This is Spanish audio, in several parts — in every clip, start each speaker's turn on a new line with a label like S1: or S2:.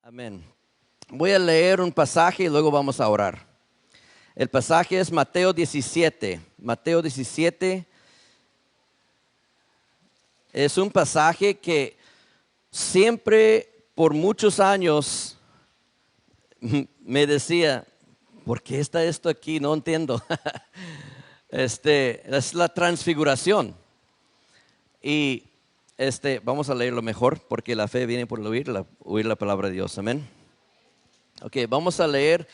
S1: Amén. Voy a leer un pasaje y luego vamos a orar. El pasaje es Mateo 17. Mateo 17 es un pasaje que siempre por muchos años me decía, ¿por qué está esto aquí? No entiendo. Es la transfiguración. Y vamos a leerlo mejor porque la fe viene por oír la palabra de Dios. Amén. Ok, vamos a leer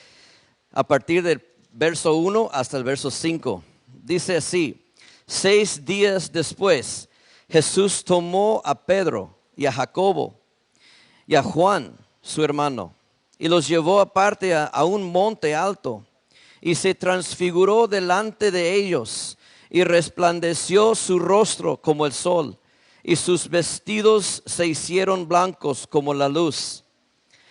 S1: a partir del verso 1 hasta el verso 5. Dice así: 6 días después, Jesús tomó a Pedro y a Jacobo y a Juan, su hermano, y los llevó aparte a un monte alto, y se transfiguró delante de ellos, y resplandeció su rostro como el sol, y sus vestidos se hicieron blancos como la luz.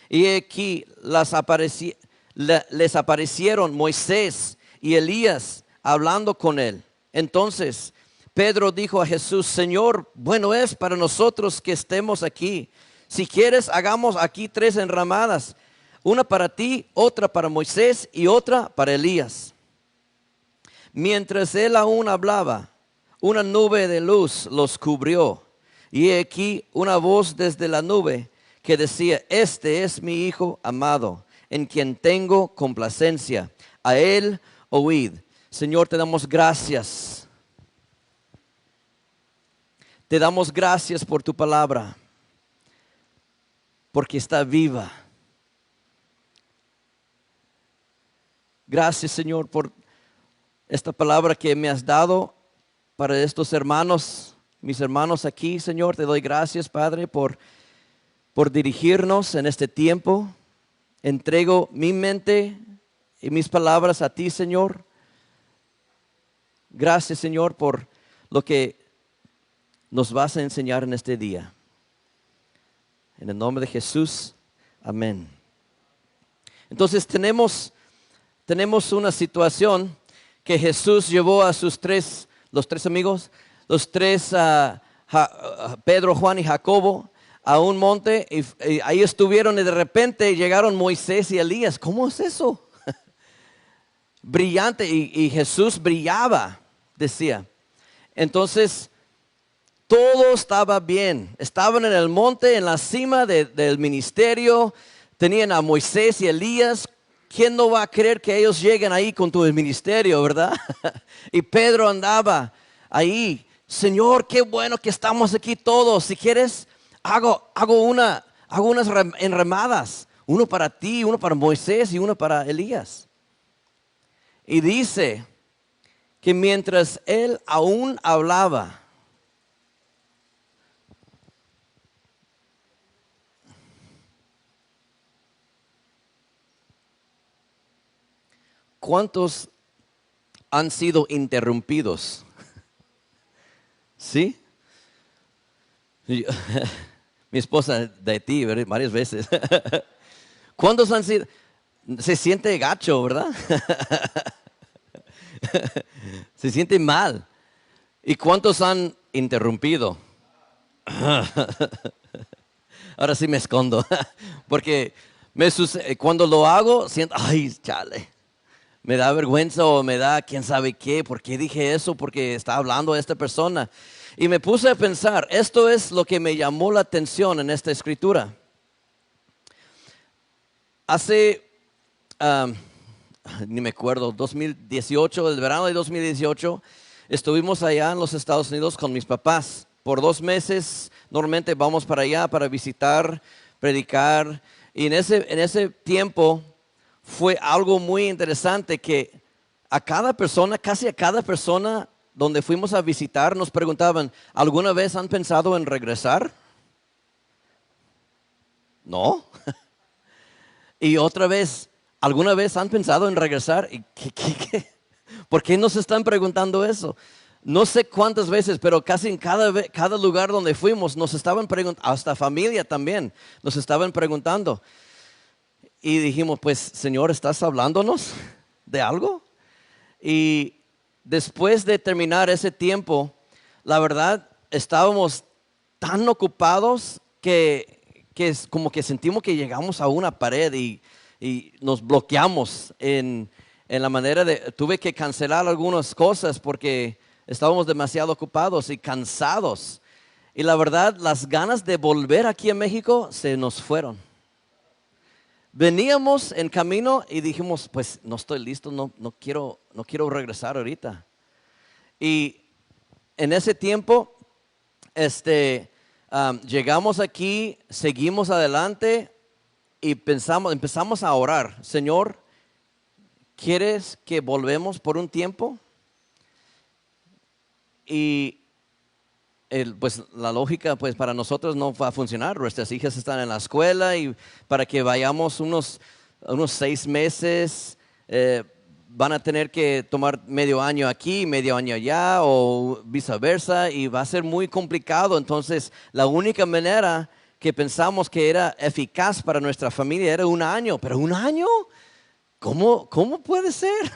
S1: Y aquí les aparecieron Moisés y Elías hablando con él. Entonces Pedro dijo a Jesús: Señor, bueno es para nosotros que estemos aquí. Si quieres, hagamos aquí 3 enramadas, una para ti, otra para Moisés y otra para Elías. Mientras él aún hablaba, una nube de luz los cubrió, y he aquí una voz desde la nube que decía: Este es mi Hijo amado, en quien tengo complacencia. A él oíd. Señor, te damos gracias. Te damos gracias por tu palabra, porque está viva. Gracias, Señor, por esta palabra que me has dado para estos hermanos, mis hermanos aquí. Señor, te doy gracias, Padre, por dirigirnos en este tiempo. Entrego mi mente y mis palabras a ti, Señor. Gracias, Señor, por lo que nos vas a enseñar en este día. En el nombre de Jesús, amén. Entonces tenemos una situación que Jesús llevó a los tres amigos, Pedro, Juan y Jacobo, a un monte, y ahí estuvieron, y de repente llegaron Moisés y Elías. ¿Cómo es eso? Brillante, y Jesús brillaba, decía. Entonces todo estaba bien. Estaban en el monte, en la cima del ministerio. Tenían a Moisés y Elías. ¿Quién no va a querer que ellos lleguen ahí con tu ministerio, verdad? Y Pedro andaba ahí. Señor, qué bueno que estamos aquí todos. Si quieres, hago unas enramadas. Uno para ti, uno para Moisés y uno para Elías. Y dice que mientras él aún hablaba, ¿cuántos han sido interrumpidos? ¿Sí? Mi esposa de ti, varias veces. ¿Cuántos han sido? Se siente gacho, ¿verdad? Se siente mal. ¿Y cuántos han interrumpido? Ahora sí me escondo. Porque cuando lo hago, siento, ay, chale. Me da vergüenza o me da quién sabe qué. ¿Por qué dije eso? Porque está hablando a esta persona. Y me puse a pensar, esto es lo que me llamó la atención en esta escritura. Hace, ni me acuerdo, 2018, el verano de 2018, estuvimos allá en los Estados Unidos con mis papás. Por 2 meses, normalmente vamos para allá para visitar, predicar. Y en ese tiempo fue algo muy interesante que casi a cada persona donde fuimos a visitar nos preguntaban: ¿alguna vez han pensado en regresar? No. Y otra vez, ¿alguna vez han pensado en regresar? ¿Y qué? ¿Por qué nos están preguntando eso? No sé cuántas veces, pero casi en cada lugar donde fuimos nos estaban preguntando, hasta familia también, nos estaban preguntando. Y dijimos, pues, Señor, ¿estás hablándonos de algo? Y después de terminar ese tiempo, la verdad, estábamos tan ocupados que que es como que sentimos que llegamos a una pared y nos bloqueamos en la manera de, tuve que cancelar algunas cosas porque estábamos demasiado ocupados y cansados. Y la verdad, las ganas de volver aquí a México se nos fueron. Veníamos en camino y dijimos, pues no estoy listo, no quiero regresar ahorita. Y en ese tiempo, llegamos aquí, seguimos adelante y empezamos a orar. Señor, ¿quieres que volvemos por un tiempo? Y pues la lógica pues para nosotros no va a funcionar. Nuestras hijas están en la escuela y para que vayamos unos 6 meses van a tener que tomar medio año aquí, medio año allá o viceversa y va a ser muy complicado. Entonces la única manera que pensamos que era eficaz para nuestra familia era un año. Pero un año, ¿cómo puede ser?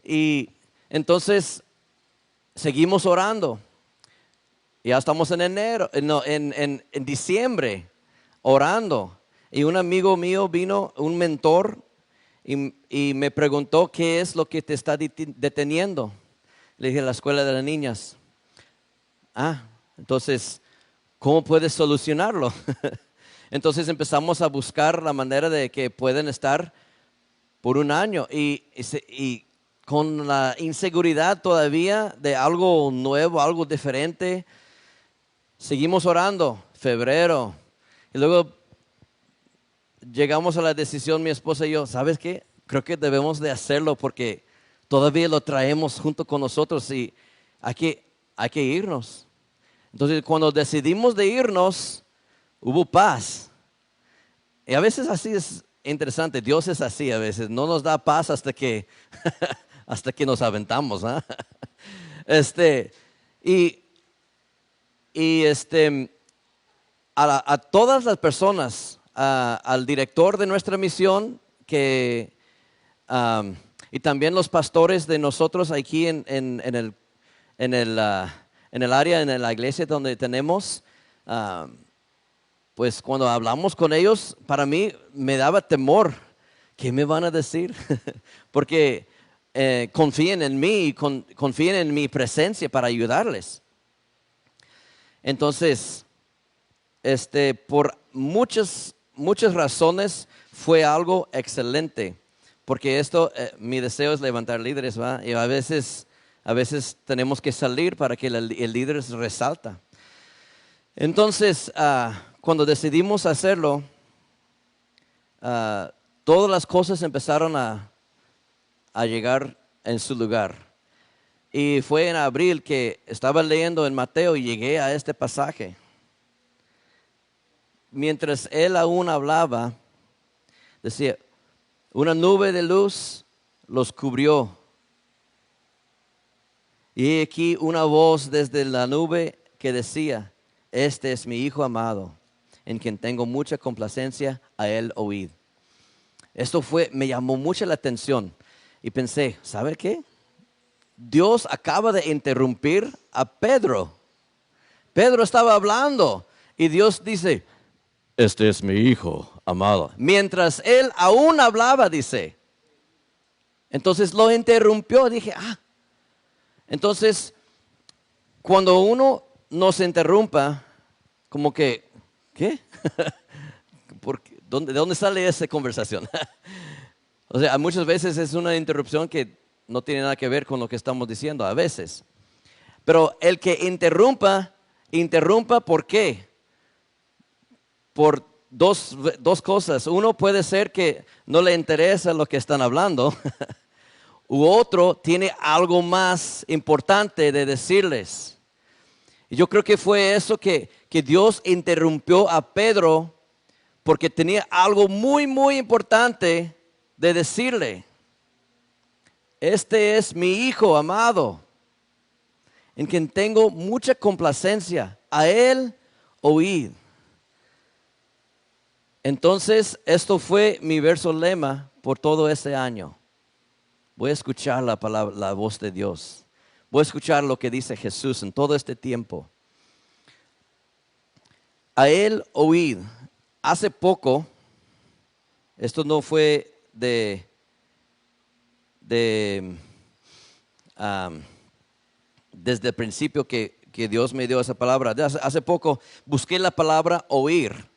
S1: Y entonces seguimos orando. Ya estamos en enero, no, en diciembre, orando. Y un amigo mío vino, un mentor, y me preguntó qué es lo que te está deteniendo. Le dije, la escuela de las niñas. Entonces, ¿cómo puedes solucionarlo? Entonces empezamos a buscar la manera de que pueden estar por un año. Y con la inseguridad todavía de algo nuevo, algo diferente, seguimos orando, febrero, y luego llegamos a la decisión, mi esposa y yo, ¿sabes qué? Creo que debemos de hacerlo porque todavía lo traemos junto con nosotros y hay que irnos. Entonces, cuando decidimos de irnos, hubo paz. Y a veces así es interesante, Dios es así a veces, no nos da paz hasta que, hasta que nos aventamos. Y a todas las personas, al director de nuestra misión y también los pastores de nosotros aquí en el área, en la iglesia donde tenemos, pues cuando hablamos con ellos, para mí me daba temor. ¿Qué me van a decir? Porque confíen en mí y confíen en mi presencia para ayudarles. Entonces, por muchas razones fue algo excelente, porque mi deseo es levantar líderes, ¿va? Y a veces tenemos que salir para que el líder resalta. Entonces, cuando decidimos hacerlo, todas las cosas empezaron a llegar en su lugar. Y fue en abril que estaba leyendo en Mateo y llegué a este pasaje. Mientras él aún hablaba, decía, una nube de luz los cubrió. Y aquí una voz desde la nube que decía, este es mi Hijo amado, en quien tengo mucha complacencia, a él oíd. Esto me llamó mucho la atención y pensé, ¿sabe qué? Dios acaba de interrumpir a Pedro. Pedro estaba hablando y Dios dice, este es mi Hijo amado. Mientras él aún hablaba, dice. Entonces lo interrumpió. Dije, Entonces, cuando uno nos interrumpa, como que, ¿qué? ¿De dónde sale esa conversación? O sea, muchas veces es una interrupción que no tiene nada que ver con lo que estamos diciendo, a veces. Pero el que interrumpa, ¿por qué? Por dos cosas. Uno puede ser que no le interesa lo que están hablando, u otro tiene algo más importante de decirles. Y yo creo que fue eso que Dios interrumpió a Pedro porque tenía algo muy, muy importante de decirle. Este es mi Hijo amado, en quien tengo mucha complacencia. A él oíd. Entonces, esto fue mi verso lema por todo este año. Voy a escuchar la voz de Dios. Voy a escuchar lo que dice Jesús en todo este tiempo. A él oíd. Hace poco, esto no fue desde el principio que Dios me dio esa palabra. Hace poco busqué la palabra oír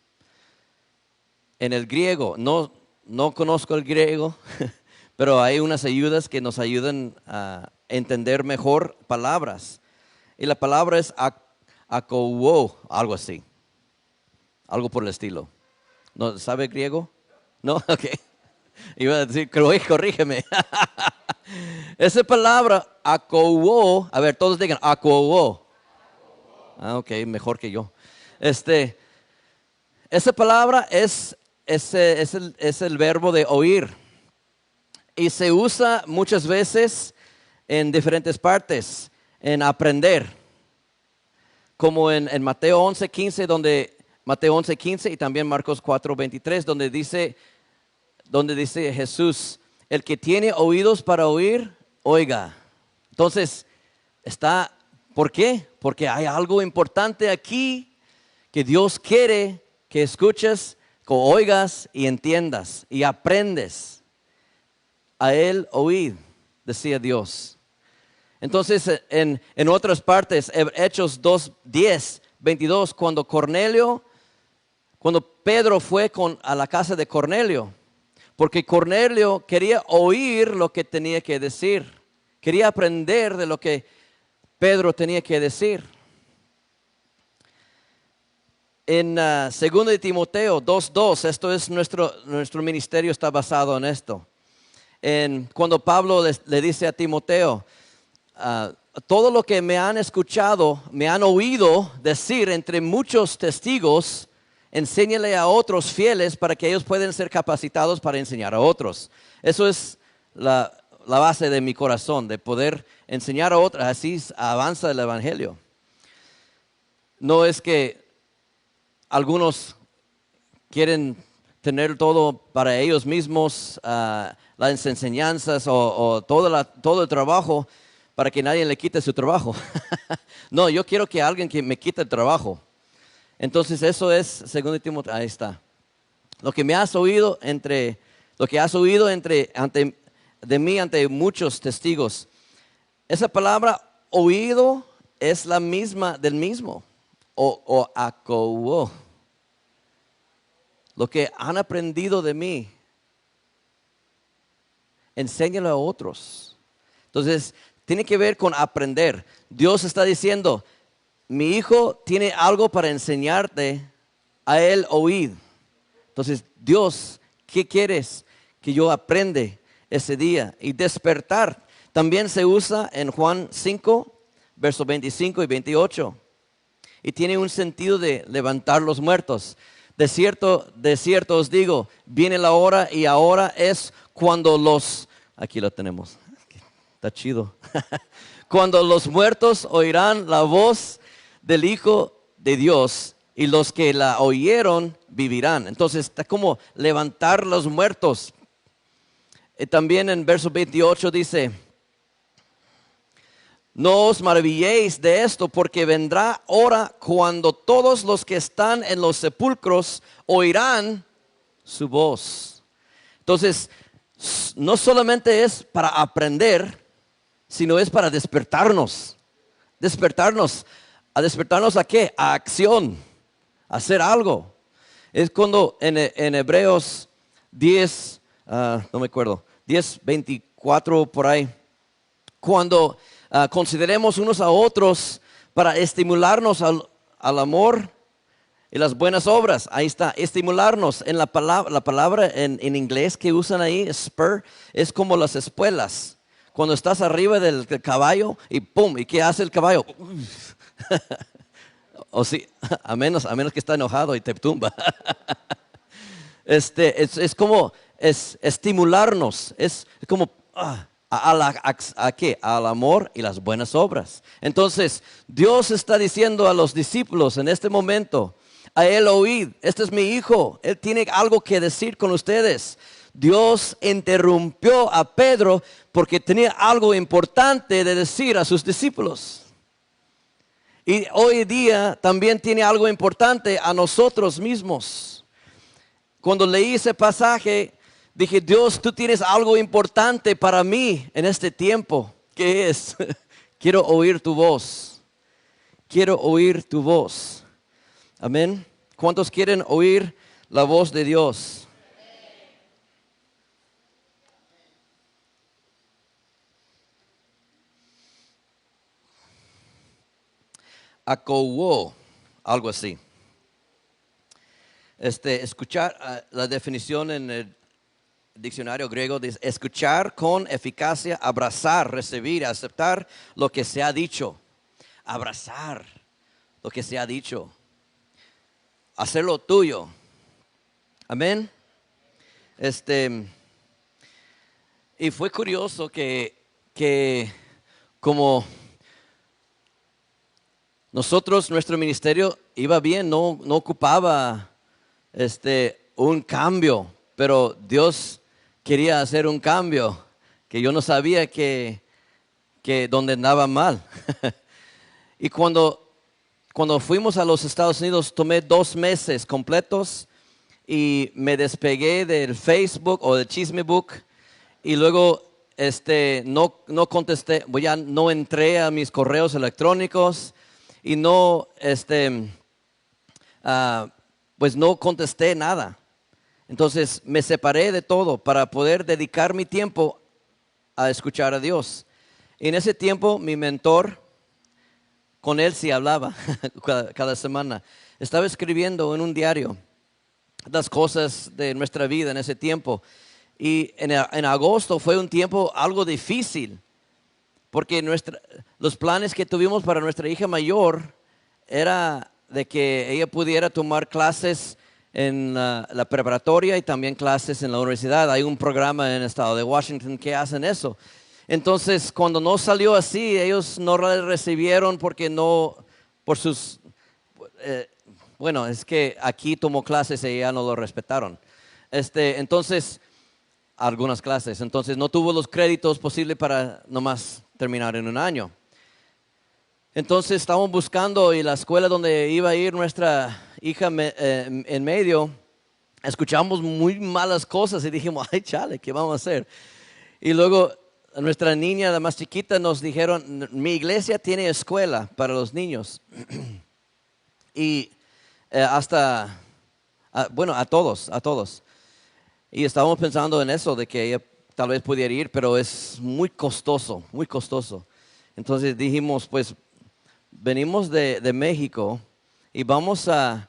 S1: en el griego. No conozco el griego, pero hay unas ayudas que nos ayudan a entender mejor palabras. Y la palabra es akouo, algo así. Algo por el estilo. ¿No sabe griego? ¿No? Ok. Iba a decir, corrígeme. Esa palabra, akouo, a ver, todos digan, akouo. Ah, ok, mejor que yo. Esa palabra es el verbo de oír. Y se usa muchas veces en diferentes partes, en aprender. Como en Mateo 11:15, Mateo 11:15 y también Marcos 4:23, donde dice Jesús, el que tiene oídos para oír, oiga. Entonces, ¿por qué? Porque hay algo importante aquí que Dios quiere que escuches, que oigas y entiendas y aprendes. A él oíd, decía Dios. Entonces, en otras partes, Hechos 2:10-22, cuando Pedro fue a la casa de Cornelio, porque Cornelio quería oír lo que tenía que decir, quería aprender de lo que Pedro tenía que decir. En 2 de Timoteo 2:2, esto es nuestro ministerio está basado en esto. Cuando Pablo le dice a Timoteo, todo lo que me han escuchado, me han oído decir entre muchos testigos, enséñale a otros fieles para que ellos puedan ser capacitados para enseñar a otros. Eso es la base de mi corazón, de poder enseñar a otros. Así avanza el evangelio. No es que algunos quieren tener todo para ellos mismos, las enseñanzas o todo el trabajo para que nadie le quite su trabajo. No, yo quiero que alguien que me quite el trabajo. Entonces eso es, según Timoteo, ahí está. Lo que has oído de mí ante muchos testigos. Esa palabra oído es la misma del mismo. O akouo. Lo que han aprendido de mí, enséñalo a otros. Entonces, tiene que ver con aprender. Dios está diciendo, mi hijo tiene algo para enseñarte, a él oíd. Entonces, Dios, ¿qué quieres que yo aprenda ese día? Y despertar también se usa en Juan 5, versos 25 y 28. Y tiene un sentido de levantar los muertos. De cierto os digo, viene la hora y ahora es cuando aquí lo tenemos, está chido. Cuando los muertos oirán la voz del Hijo de Dios y los que la oyeron vivirán. Entonces está como levantar los muertos. También en verso 28 dice, no os maravilléis de esto, porque vendrá hora cuando todos los que están en los sepulcros oirán su voz. Entonces, no solamente es para aprender, sino es para despertarnos. ¿A despertarnos a qué? A acción, a hacer algo. Es cuando en Hebreos 10, no me acuerdo, 10:24 por ahí, cuando consideremos unos a otros para estimularnos al amor y las buenas obras. Ahí está, estimularnos. En la palabra en inglés que usan ahí, spur, es como las espuelas. Cuando estás arriba del caballo y pum, ¿y qué hace el caballo? O sí, a menos que está enojado y te tumba. Es como estimularnos, es como ¿a qué? Al amor y las buenas obras. Entonces, Dios está diciendo a los discípulos en este momento, a él oíd, este es mi hijo, él tiene algo que decir con ustedes. Dios interrumpió a Pedro porque tenía algo importante de decir a sus discípulos. Y hoy día también tiene algo importante a nosotros mismos. Cuando leí ese pasaje, dije, Dios, tú tienes algo importante para mí en este tiempo. ¿Qué es? Quiero oír tu voz. Quiero oír tu voz. Amén. ¿Cuántos quieren oír la voz de Dios? Akouo, algo así. Escuchar, la definición en el diccionario griego dice: escuchar con eficacia, abrazar, recibir, aceptar lo que se ha dicho. Abrazar lo que se ha dicho. Hacerlo tuyo. Amén. Y fue curioso que como nosotros, nuestro ministerio iba bien, no ocupaba un cambio, pero Dios quería hacer un cambio que yo no sabía que donde andaba mal. Y cuando fuimos a los Estados Unidos, tomé 2 meses completos y me despegué del Facebook o del Chismebook, y luego no contesté, ya no entré a mis correos electrónicos y pues no contesté nada. Entonces me separé de todo para poder dedicar mi tiempo a escuchar a Dios. Y en ese tiempo mi mentor, con él sí hablaba cada semana. Estaba escribiendo en un diario las cosas de nuestra vida en ese tiempo. Y en agosto fue un tiempo algo difícil, porque los planes que tuvimos para nuestra hija mayor era de que ella pudiera tomar clases en la preparatoria y también clases en la universidad. Hay un programa en el estado de Washington que hacen eso. Entonces, cuando no salió así, ellos no la recibieron porque no, por sus, bueno, es que aquí tomó clases y ya no lo respetaron. Entonces, algunas clases. Entonces, no tuvo los créditos posibles para nomás terminar en un año. Entonces, estábamos buscando, y la escuela donde iba a ir nuestra hija en medio, escuchamos muy malas cosas y dijimos, ay, chale, ¿qué vamos a hacer? Y luego nuestra niña, la más chiquita, nos dijeron, mi iglesia tiene escuela para los niños. Y bueno, a todos. Y estábamos pensando en eso, de que ella tal vez pudiera ir, pero es muy costoso, muy costoso. Entonces dijimos, pues, venimos de México y vamos a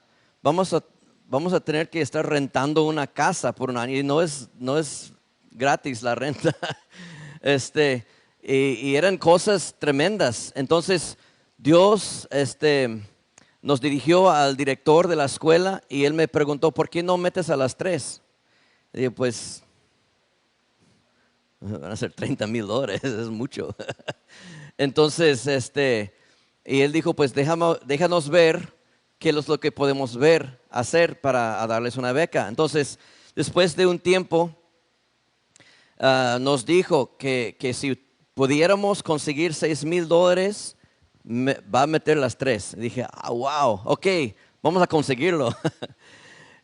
S1: tener que estar rentando una casa por un año, y no es gratis la renta. Y eran cosas tremendas. Entonces Dios nos dirigió al director de la escuela y él me preguntó, ¿por qué no metes a las 3? Y dije, pues van a ser $30,000, es mucho. Entonces y él dijo, pues déjanos ver qué es lo que podemos hacer para darles una beca. Entonces, después de un tiempo, nos dijo que si pudiéramos conseguir $6,000, va a meter las 3. Dije, wow, ok, vamos a conseguirlo.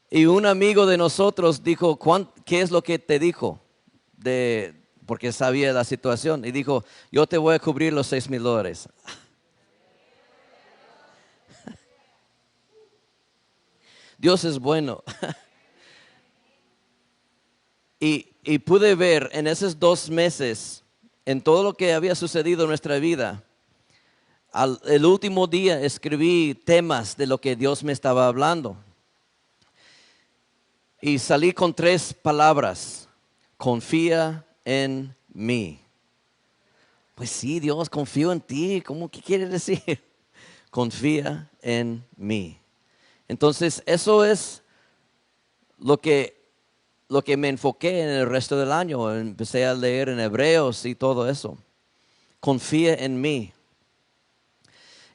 S1: Y un amigo de nosotros dijo, ¿qué es lo que te dijo? Porque sabía la situación. Y dijo, yo te voy a cubrir los $6,000. Dios es bueno. Y pude ver en esos 2 meses, en todo lo que había sucedido en nuestra vida, el último día escribí temas de lo que Dios me estaba hablando. Y salí con 3 palabras: confía en mí. Pues sí, Dios, confío en ti. ¿Qué quiere decir? Confía en mí. Entonces, eso es lo que me enfoqué en el resto del año. Empecé a leer en Hebreos y todo eso. Confía en mí.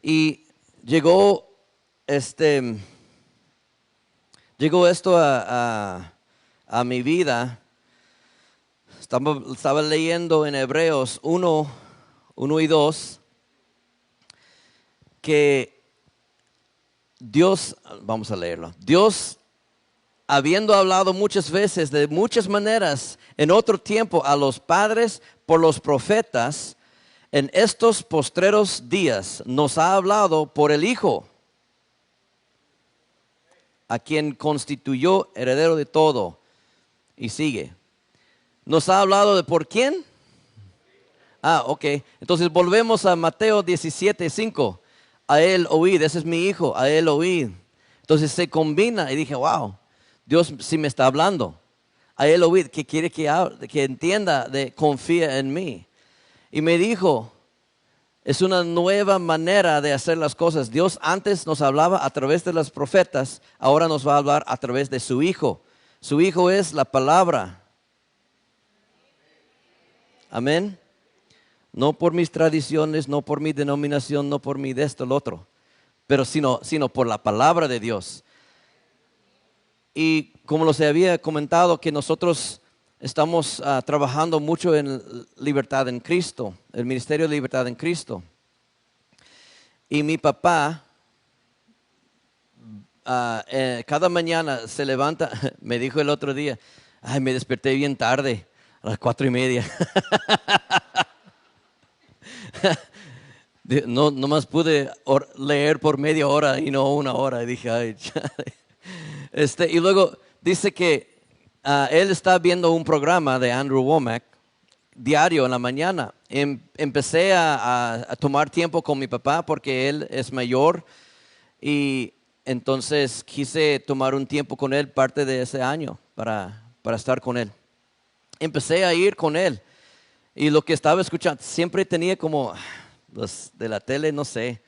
S1: Y llegó esto a mi vida. Estaba leyendo en Hebreos 1 y 2 que Dios, vamos a leerlo. Dios, habiendo hablado muchas veces, de muchas maneras, en otro tiempo a los padres por los profetas, en estos postreros días nos ha hablado por el Hijo, a quien constituyó heredero de todo. Y sigue. ¿Nos ha hablado de por quién? Ok. Entonces volvemos a Mateo 17:5. A él oíd, ese es mi hijo, a él oíd. Entonces se combina y dije, wow, Dios sí me está hablando. A él oíd, que quiere que hable, que entienda, confía en mí. Y me dijo, es una nueva manera de hacer las cosas. Dios antes nos hablaba a través de los profetas, ahora nos va a hablar a través de su Hijo. Su Hijo es la palabra. Amén. No por mis tradiciones, no por mi denominación, no por mi de esto, lo otro, pero sino por la palabra de Dios. Y como los había comentado, que nosotros estamos trabajando mucho en libertad en Cristo, el ministerio de libertad en Cristo. Y mi papá, cada mañana se levanta, me dijo el otro día, ay, me desperté bien tarde, a las 4:30. No, nomás pude leer por media hora y no una hora. Y dije, ay, y luego dice que él está viendo un programa de Andrew Womack diario en la mañana. Empecé a tomar tiempo con mi papá porque él es mayor y entonces quise tomar un tiempo con él parte de ese año para estar con él. Empecé a ir con él y lo que estaba escuchando, siempre tenía como los de la tele, no sé,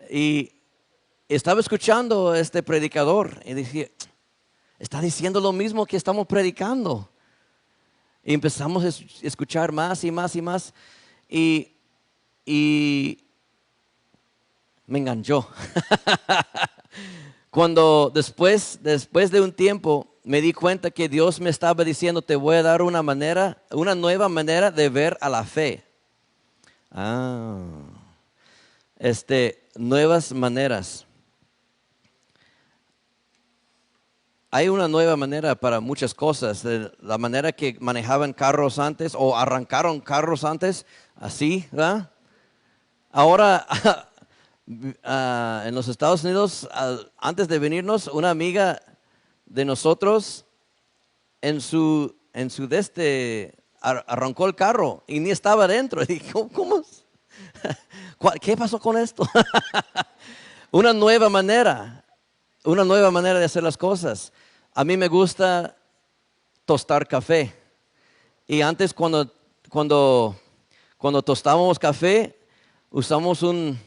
S1: y estaba escuchando a este predicador y dije, está diciendo lo mismo que estamos predicando. Y empezamos a escuchar más y más y más. Y me enganchó. Cuando después de un tiempo me di cuenta que Dios me estaba diciendo, te voy a dar una nueva manera de ver a la fe. Nuevas maneras. Hay una nueva manera para muchas cosas. La manera que manejaban carros antes o arrancaron carros antes, así, ¿verdad? Ahora, en los Estados Unidos, antes de venirnos, una amiga de nosotros arrancó el carro y ni estaba adentro. Y dije, ¿cómo? ¿Qué pasó con esto? Una nueva manera de hacer las cosas. A mí me gusta tostar café. Y antes cuando tostábamos café, usamos un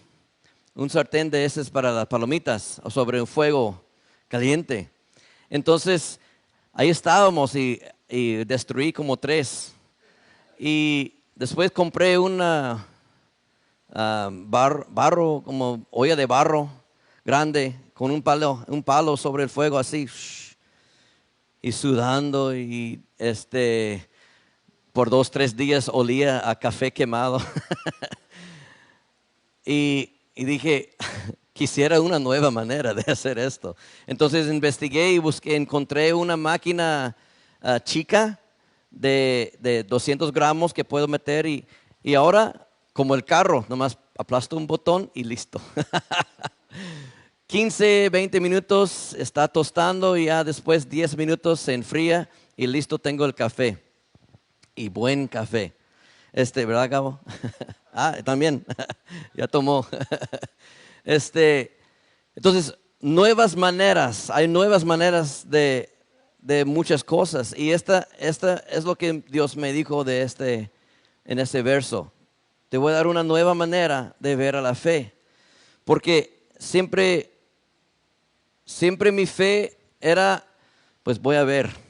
S1: sartén de esos para las palomitas sobre un fuego caliente. Entonces, ahí estábamos y destruí como 3. Y después compré una barro, como olla de barro grande, con un palo sobre el fuego así, y sudando, y por 2-3 días olía a café quemado. y dije, quisiera una nueva manera de hacer esto. Entonces investigué y encontré una máquina chica de 200 gramos que puedo meter y ahora, como el carro, nomás aplasto un botón y listo. 15-20 minutos está tostando y ya después 10 minutos se enfría y listo, tengo el café. Y buen café. ¿Verdad, Gabo? También. Ya tomó. Entonces, hay nuevas maneras de muchas cosas. Y esta es lo que Dios me dijo en este verso. Te voy a dar una nueva manera de ver a la fe. Porque siempre mi fe era, pues voy a ver.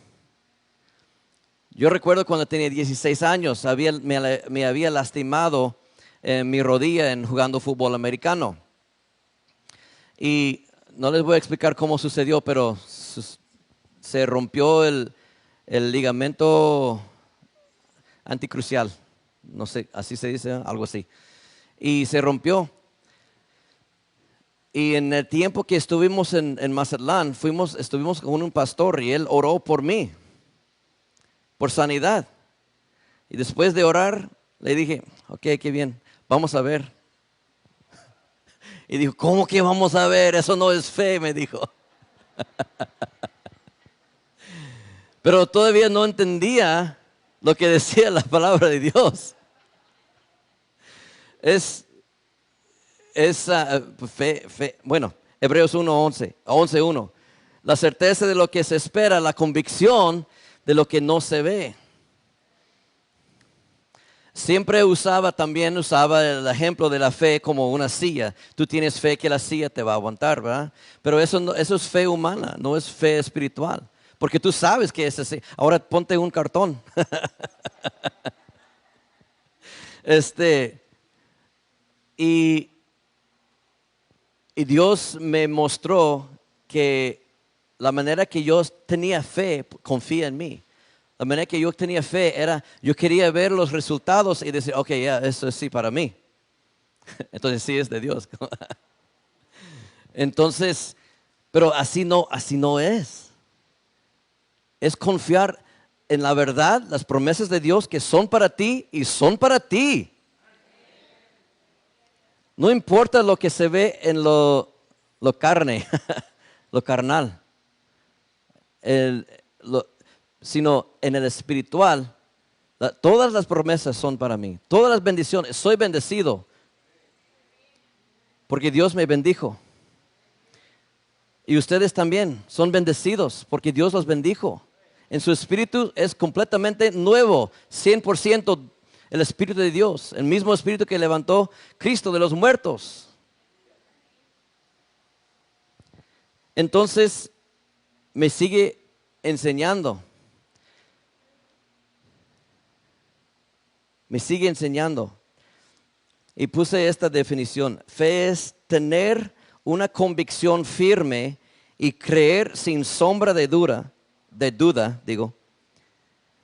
S1: Yo recuerdo cuando tenía 16 años, me había lastimado mi rodilla jugando fútbol americano. Y no les voy a explicar cómo sucedió, pero se rompió el ligamento anticrucial. No sé, así se dice, algo así. Y se rompió. Y en el tiempo que estuvimos en Mazatlán, estuvimos con un pastor y él oró por mí, por sanidad. Y después de orar, le dije, ok, qué bien, vamos a ver. Y dijo, ¿cómo que vamos a ver? Eso no es fe, me dijo. Pero todavía no entendía lo que decía la palabra de Dios. Es fe. Bueno, Hebreos 11:1. La certeza de lo que se espera, la convicción de lo que no se ve. Siempre usaba el ejemplo de la fe como una silla. Tú tienes fe que la silla te va a aguantar, ¿verdad? Pero eso es fe humana, no es fe espiritual. Porque tú sabes que es así. Ahora ponte un cartón. Y Dios me mostró que la manera que yo tenía fe, confía en mí. La manera que yo tenía fe era, yo quería ver los resultados y decir, ok, ya, eso es sí para mí. Entonces sí es de Dios. Entonces, pero así no es. Es confiar en la verdad, las promesas de Dios que son para ti y son para ti. No importa lo que se ve en lo carne, lo carnal, sino en el espiritual. Todas las promesas son para mí, todas las bendiciones. Soy bendecido porque Dios me bendijo. Y ustedes también son bendecidos porque Dios los bendijo. En su espíritu es completamente nuevo, 100% el espíritu de Dios, el mismo espíritu que levantó Cristo de los muertos. Entonces me sigue enseñando. Me sigue enseñando. Y puse esta definición. Fe es tener una convicción firme y creer sin sombra de duda,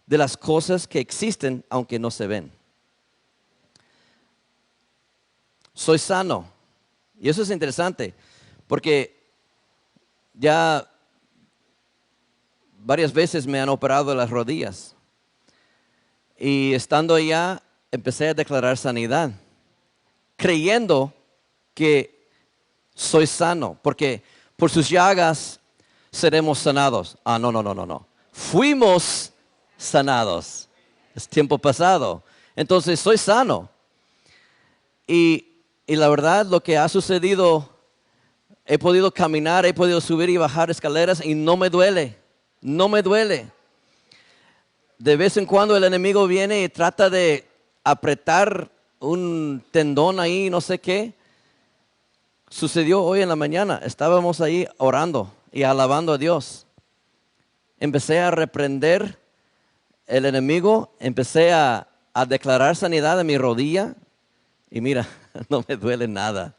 S1: de las cosas que existen aunque no se ven. Soy sano. Y eso es interesante, porque ya varias veces me han operado las rodillas. Y estando allá, empecé a declarar sanidad, creyendo que soy sano, porque por sus llagas seremos sanados. No. Fuimos sanados. Es tiempo pasado. Entonces soy sano. Y la verdad, lo que ha sucedido, he podido caminar, he podido subir y bajar escaleras y no me duele. No me duele. De vez en cuando el enemigo viene y trata de apretar un tendón ahí, no sé qué. Sucedió hoy en la mañana. Estábamos ahí orando y alabando a Dios. Empecé a reprender el enemigo. Empecé a declarar sanidad en mi rodilla. Y mira, no me duele nada.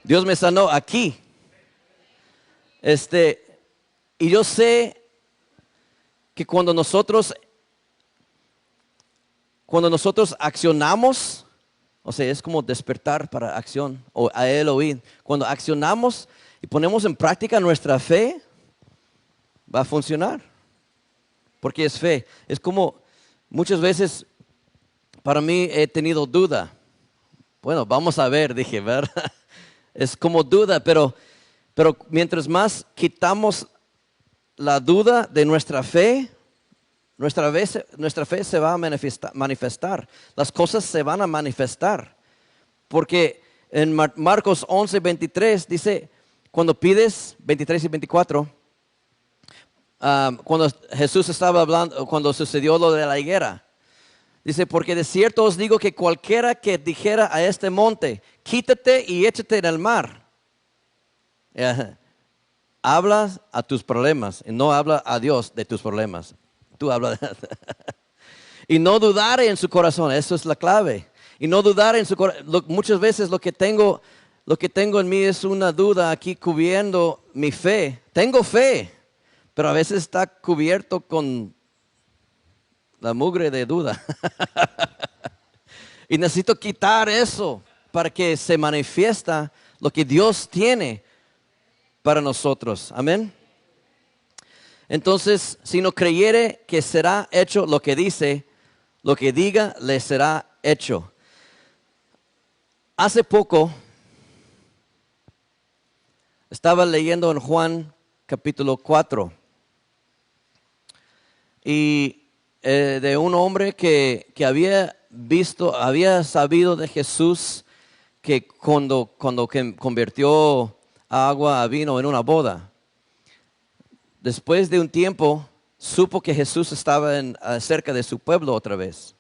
S1: Dios me sanó aquí. Y yo sé que cuando nosotros accionamos, o sea, es como despertar para acción, o a él oír. Cuando accionamos y ponemos en práctica nuestra fe, va a funcionar. Porque es fe. Es como muchas veces para mí he tenido duda. Bueno, vamos a ver, dije, ¿verdad? Es como duda, pero mientras más quitamos la duda de nuestra fe, nuestra fe se va a manifestar. Las cosas se van a manifestar. Porque en Marcos 11:23 dice, cuando pides, 23 y 24, cuando Jesús estaba hablando, cuando sucedió lo de la higuera, dice, porque de cierto os digo que cualquiera que dijera a este monte, quítate y échate en el mar. Hablas a tus problemas y no habla a Dios de tus problemas. Tú hablas. Y no dudar en su corazón, eso es la clave. Y no dudar en su corazón. Muchas veces lo que tengo en mí es una duda aquí cubriendo mi fe. Tengo fe, pero a veces está cubierto con la mugre de duda. Y necesito quitar eso para que se manifiesta lo que Dios tiene para nosotros. Amén. Entonces, si no creyere que será hecho lo que dice, lo que diga le será hecho. Hace poco estaba leyendo en Juan capítulo 4 y de un hombre que había sabido de Jesús, que cuando convirtió agua a vino en una boda. Después de un tiempo, supo que Jesús estaba cerca de su pueblo otra vez.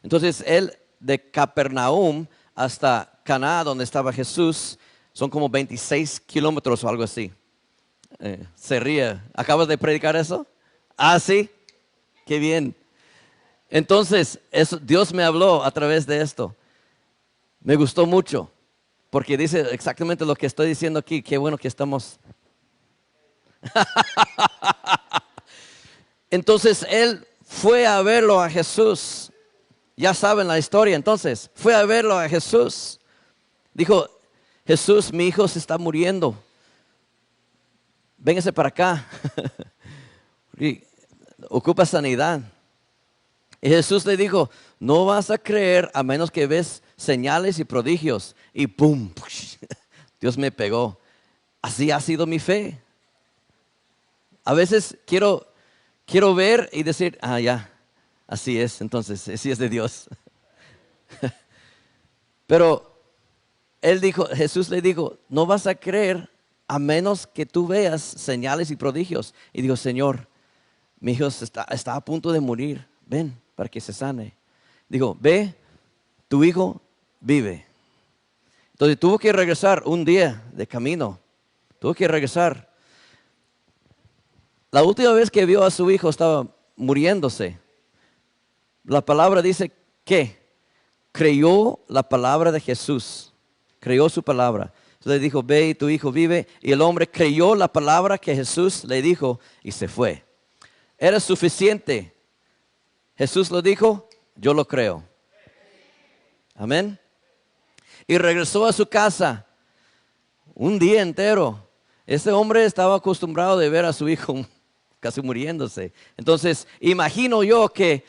S1: Entonces, él de Capernaum hasta Caná, donde estaba Jesús, son como 26 kilómetros o algo así. Se ríe. ¿Acabas de predicar eso? Ah, sí. Qué bien. Entonces, Dios me habló a través de esto. Me gustó mucho, porque dice exactamente lo que estoy diciendo aquí. Qué bueno que estamos. Entonces él fue a verlo a Jesús. Ya saben la historia. Entonces fue a verlo a Jesús. Dijo: Jesús, mi hijo se está muriendo. Véngase para acá. Y ocupa sanidad. Y Jesús le dijo: no vas a creer a menos que ves señales y prodigios. Y ¡pum! Dios me pegó. Así ha sido mi fe. A veces quiero ver y decir: ah, ya, así es, entonces, así es de Dios. Pero Jesús le dijo: no vas a creer a menos que tú veas señales y prodigios. Y dijo: Señor, mi hijo está a punto de morir, ven para que se sane. Dijo: ve, tu hijo vive. Entonces tuvo que regresar un día de camino, tuvo que regresar. La última vez que vio a su hijo estaba muriéndose. La palabra dice que creyó la palabra de Jesús. Creyó su palabra. Entonces le dijo: ve y tu hijo vive. Y el hombre creyó la palabra que Jesús le dijo y se fue. Era suficiente. Jesús lo dijo, yo lo creo. Amén. Y regresó a su casa un día entero. Ese hombre estaba acostumbrado de ver a su hijo casi muriéndose. Entonces, imagino yo que,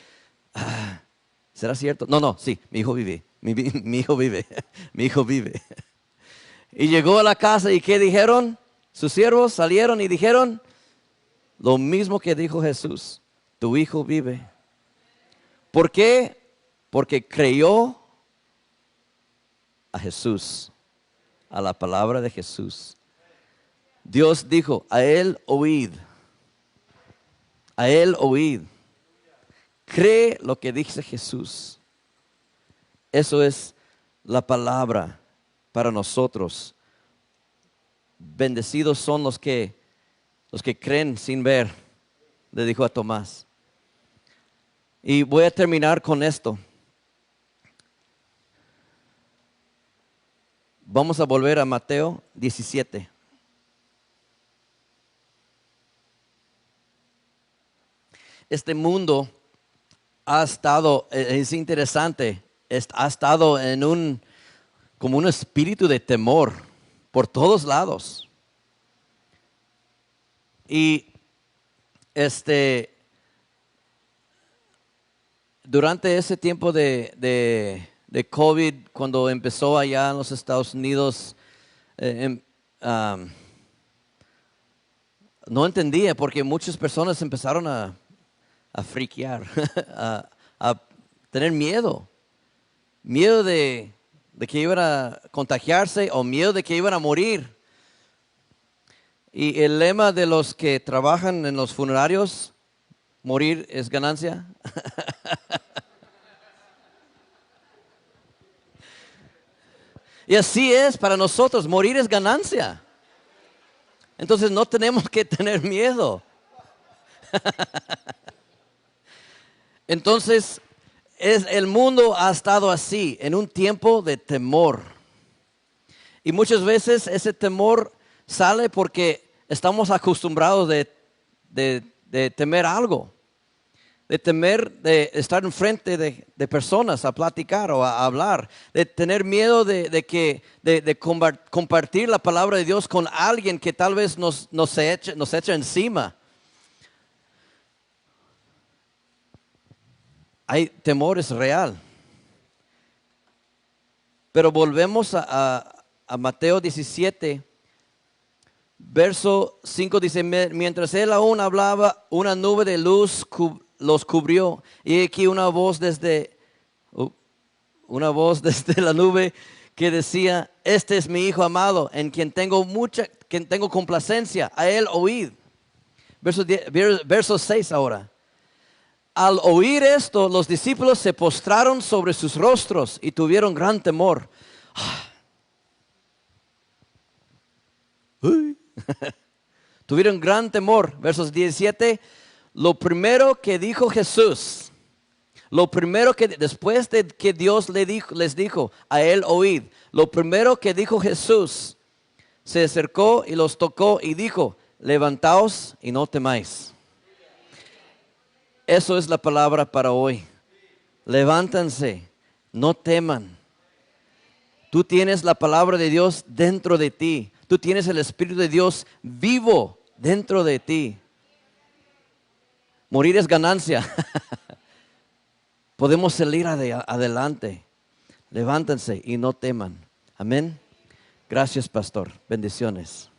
S1: ¿será cierto? No, sí, mi hijo vive, mi hijo vive, mi hijo vive. Y llegó a la casa y ¿qué dijeron? Sus siervos salieron y dijeron lo mismo que dijo Jesús: tu hijo vive. ¿Por qué? Porque creyó a Jesús, a la palabra de Jesús. Dios dijo: a él oíd. A él oíd. Cree lo que dice Jesús. Eso es la palabra para nosotros. Bendecidos son los que creen sin ver, le dijo a Tomás. Y voy a terminar con esto. Vamos a volver a Mateo 17. Este mundo ha estado, es interesante, ha estado en como un espíritu de temor por todos lados. Y durante ese tiempo de COVID, cuando empezó allá en los Estados Unidos, no entendía porque muchas personas empezaron a friquear, a tener miedo de que iban a contagiarse o miedo de que iban a morir. Y el lema de los que trabajan en los funerarios: morir es ganancia. Y así es para nosotros, morir es ganancia. Entonces no tenemos que tener miedo. Entonces, el mundo ha estado así, en un tiempo de temor. Y muchas veces ese temor sale porque estamos acostumbrados de temer algo. de temer de estar enfrente de personas a platicar o a hablar, de tener miedo de compartir la palabra de Dios con alguien que tal vez nos echa encima. Hay temor, es real. Pero volvemos a Mateo 17, verso 5 dice, mientras él aún hablaba, una nube de luz los cubrió. Y aquí una voz desde la nube que decía, este es mi hijo amado, en quien tengo complacencia, a él oíd. Verso 6 ahora. Al oír esto, los discípulos se postraron sobre sus rostros y tuvieron gran temor. Tuvieron gran temor. Versos 17. Lo primero que dijo Jesús, después de que Dios les dijo, a él oíd, lo primero que dijo Jesús, se acercó y los tocó y dijo, levantaos y no temáis. Eso es la palabra para hoy. Levántense, no teman. Tú tienes la palabra de Dios dentro de ti. Tú tienes el Espíritu de Dios vivo dentro de ti. Morir es ganancia. Podemos salir adelante. Levántense y no teman. Amén. Gracias, pastor. Bendiciones.